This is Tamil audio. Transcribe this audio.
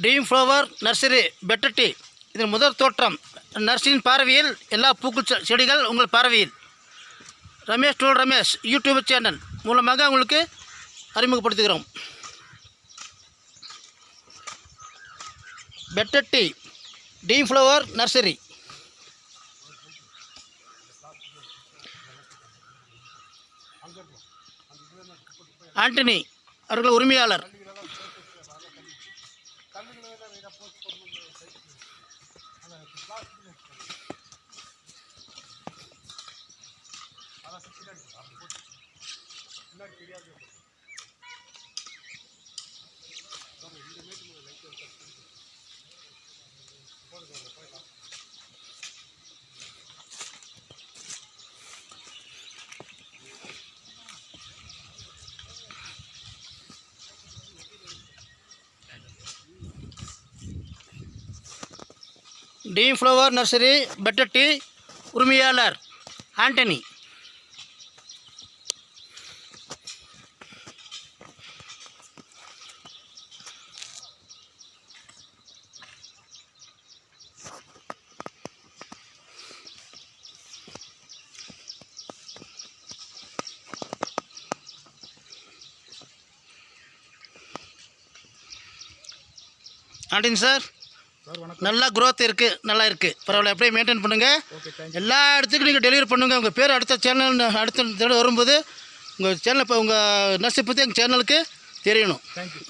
Dream flower nursery better tea. இதன் முதல் தோற்றம் நர்சரியின் பார்வையில் எல்லா பூக்கள் செடிகள் உங்கள் பார்வையில். Ramesh tool Ramesh YouTube channel மூலமாக உங்களுக்கு அறிமுகப்படுத்துகிறோம். Better tea dream flower nursery. Antony அவர்கள் உரிமையாளர். Dream flower nursery better tea உரிமையாளர் ஆண்டனி. ஆண்டனி சார் நல்லா க்ரோத் இருக்குது, நல்லா இருக்குது, பரவாயில்ல. அப்படியே மெயின்டைன் பண்ணுங்கள். எல்லா இடத்துக்கும் நீங்கள் டெலிவரி பண்ணுங்கள். உங்கள் பேர் அடுத்த சேனல் அடுத்த தடவை வரும்போது உங்கள் சேனல் இப்போ உங்கள் நர்சரி பற்றி எங்கள் சேனலுக்கு தெரியணும். தேங்க்யூ.